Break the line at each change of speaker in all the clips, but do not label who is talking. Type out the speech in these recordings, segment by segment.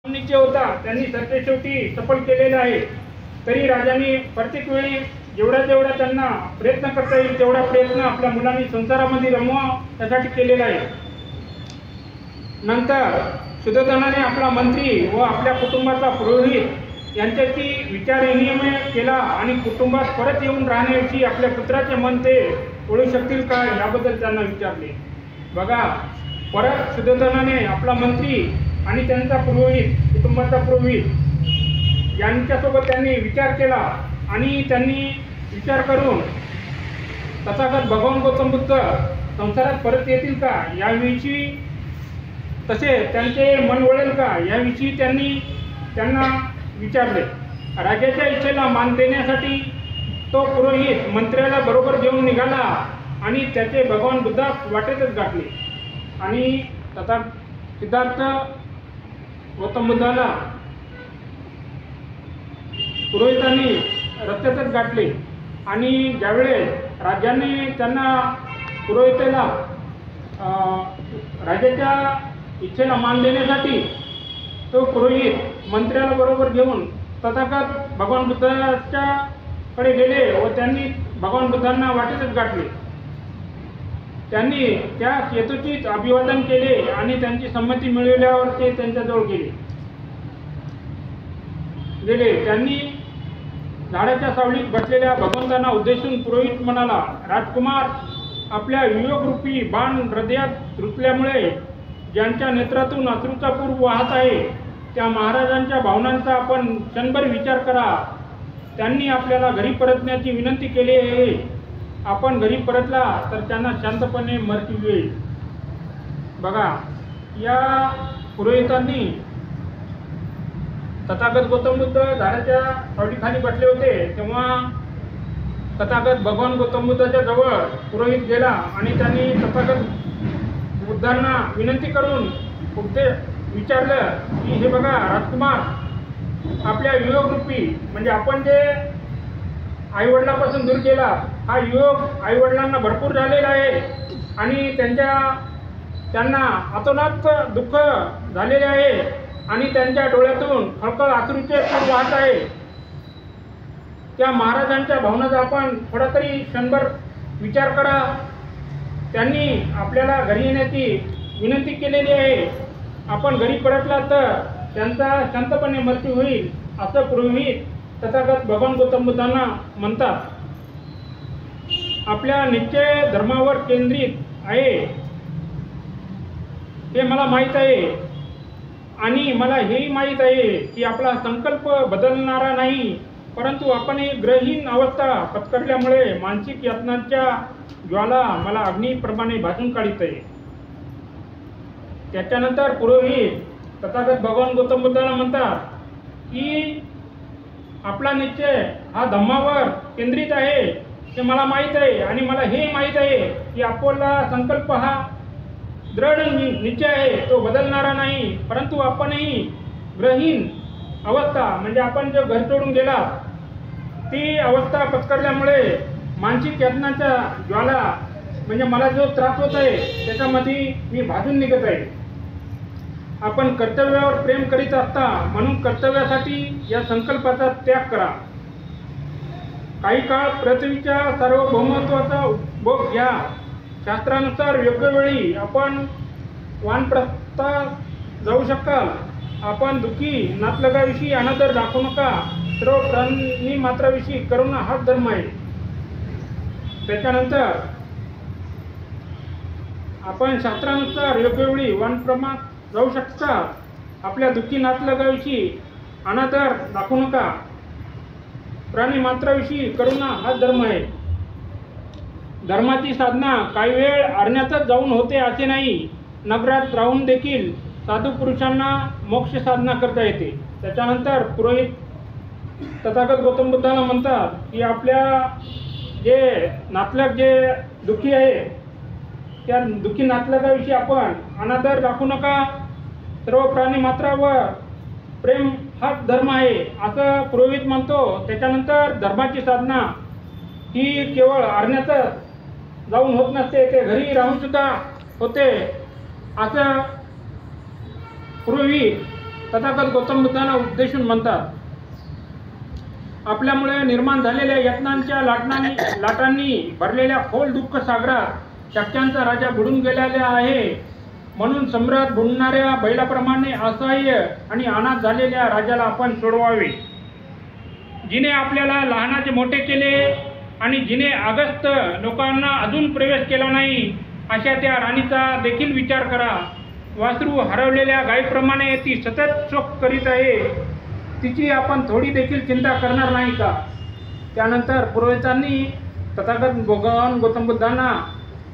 निश्चय होता त्यांनी सरतेशेवटी सफल केलेला आहे। तरी राजांनी प्रत्येक वेळी जेवढा त्यांना प्रयत्न करता येईल तेवढा प्रयत्न आपल्या मुलांनी संसारामध्ये रमवा त्यासाठी केलेला आहे। नंतर सुयोधनाने आपला मंत्री व आपल्या कुटुंबाचा पुरोहित यांच्याशी विचार विनिमय केला आणि कुटुंबात परत येऊन राहण्याविषयी आपल्या पुत्राचे मन ते ओळखू शकतील का याबद्दल त्यांना विचारले। बघा, परत सुयोधनाने आपला मंत्री आणि त्यांचा पुरोहित कुटुंबाचा पुरोहित यांच्यासोबत त्यांनी विचार केला आणि त्यांनी विचार करून तथागत भगवान गौतम बुद्ध संसारात परत येतील का याविषयी तसे त्यांचे मन वळेल का याविषयी त्यांना विचारले। राजाच्या इच्छेला मान देण्यासाठी तो पुरोहित मंत्र्याला बरोबर घेऊन निघाला आणि त्याचे भगवान बुद्धास वाटेतच गाठले आणि तथा सिद्धार्थ गौतम बुद्धाला पुरोहितांनी रस्त्यातच गाठले आणि ज्यावेळेस राजाने त्यांना पुरोहिताला राजाच्या इच्छेला मान देण्यासाठी तो पुरोहित मंत्र्याला बरोबर घेऊन तथागत भगवान बुद्धाच्या कडे गेले व त्यांनी भगवान बुद्धांना वाटेतच गाठले। त्यांनी त्या यथोचित अभिवादन केले आणि त्यांची संमती मिळवल्यावर ते त्यांच्याजवळ गेले। त्यांनी झाडाच्या सावलीत बसलेल्या भगवंतांना उद्देशून पुरोहित म्हणाला, राजकुमार, आपल्या वियोगरूपी बाण हृदयात रुतल्यामुळे ज्यांच्या नेत्रातून अश्रूचा पूर वाहत आहे त्या महाराजांच्या भावनांचा आपण क्षणभर विचार करा। त्यांनी आपल्याला घरी परतण्याची विनंती केली आहे। आपण घरी परतला तर त्यांना शांतपणे मृत्यू येईल। बघा, या पुरोहितांनी तथागत गौतम बुद्ध झाडाच्या सावलीखाली बसले होते तेव्हा तथागत भगवान गौतम बुद्धाच्या जवळ पुरोहित गेला आणि त्यांनी तथागत बुद्धांना विनंती करून विचारलं की हे बघा राजकुमार, आपल्या वियोगरूपी म्हणजे आपण जे आईवडिलांपासून दूर गेला हा योग आईवडिलांना भरपूर झालेला आहे आणि त्यांना अतोनात दुःख झालेले आहे आणि त्यांच्या डोळ्यातून खळखळ अश्रूचे पूर वाहत आहे। त्या महाराजांच्या भावनांचा आपण थोडा तरी क्षणभर विचार करा। त्यांनी आपल्याला घरी येण्याची विनंती केलेली आहे। आपण घरी परतला तर त्यांचा शांतपणे मृत्यू होईल असं पुरोहित तथागत भगवान गौतम बुद्धांना म्हणतात। आपल्या निश्चय धर्मावर केंद्रित आहे हे मला माहीत आहे आणि मला हेही माहीत आहे की आपला संकल्प बदलणारा नाही, परंतु आपण ही ग्रहहीन अवस्था पत्करल्यामुळे मानसिक यातनांच्या ज्वाला मला अग्नीप्रमाणे भाजून काढीत आहे। त्याच्यानंतर पुरोहित तथागत भगवान गौतम बुद्धांना म्हणतात की आपला निश्चय हा धम्मावर केंद्रित आहे हे मला माहीत आहे आणि मला हे माहीत आहे की आपला संकल्प हा दृढ निश्चय आहे, तो बदलणारा नाही, परंतु आपणही ग्रहहीन अवस्था म्हणजे आपण जो घर सोडून गेला ती अवस्था पत्करल्यामुळे मानसिक यातनाचा ज्वाला म्हणजे मला जो त्रास होत आहे त्याच्यामध्ये मी भाजून निघत आहे। आपण कर्तव्यावर प्रेम करीत असता म्हणून कर्तव्यासाठी या संकल्पाचा त्याग करा। काही काळ पृथ्वीच्या सार्वभौमत्वाचा उपभोग घ्या। शास्त्रानुसार योग्य वेळी आपण वानप्रस्थात जाऊ शकाल। आपण दुःखी नातलगाविषयी अनादर दाखवू नका। सर्व प्राणी मात्राविषयी करुणा हाच धर्म आहे। त्याच्यानंतर आपण शास्त्रानुसार योग्य वेळी वानप्रस्थात जाऊ शकता। आपल्या दुःखी नातलगाविषयी अनादर दाखवू नका। प्राणी मात्राविषयी करुणा हाच धर्म आहे। धर्माची साधना काही वेळ अरण्यातच जाऊन होते असे नाही, नगरात राहून देखील साधू पुरुषांना मोक्ष साधना करता येते। त्याच्यानंतर पुरोहित तथागत गौतम बुद्धांना म्हणतात की आपल्या जे नातलग जे दुःखी आहे त्या दुःखी नातलगाविषयी आपण अनादर दाखवू नका। सर्व प्राणी मात्रावर प्रेम हाच धर्म आहे असं पुरोहित म्हणतो। त्याच्यानंतर धर्माची साधना ही केवळ अरण्यातच जाऊन होत नसते, ते घरी राहून सुद्धा होते असं पुरोहित तथागत गौतम बुद्धांना उद्देशून म्हणतात, आपल्यामुळे निर्माण झालेल्या यत्नांच्या लाटांनी भरलेल्या खोल दुःख सागरात शक्यांचा राजा बुडून गेलेला आहे. म्हणून सम्राट बुडणाऱ्या बैलाप्रमाणे असहाय्य आणि अनाथ झालेल्या राजाला आपण सोडवावे. जिने आपल्याला लहानाचे मोठे केले आणि जिने अगस्त लोकांना अजून प्रवेश केला नाही, अशा त्या राणीचा देखील विचार करा. वासरू हरवलेल्या गायीप्रमाणे ती सतत शोक करीत आहे. तिची आपण थोडी देखील चिंता करणार नाही का? त्यानंतर पुरोहितांनी तथागत भगवान गौतम बुद्धांना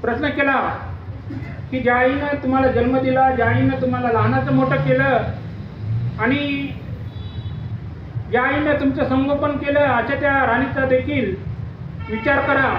प्रश्न केला की ज्या आईनं तुम्हाला जन्म दिला, ज्या आईनं तुम्हाला लहानाचं मोठं केलं आणि ज्या आईनं तुमचं संगोपन केलं, अशा त्या राणीचा देखील विचार करा.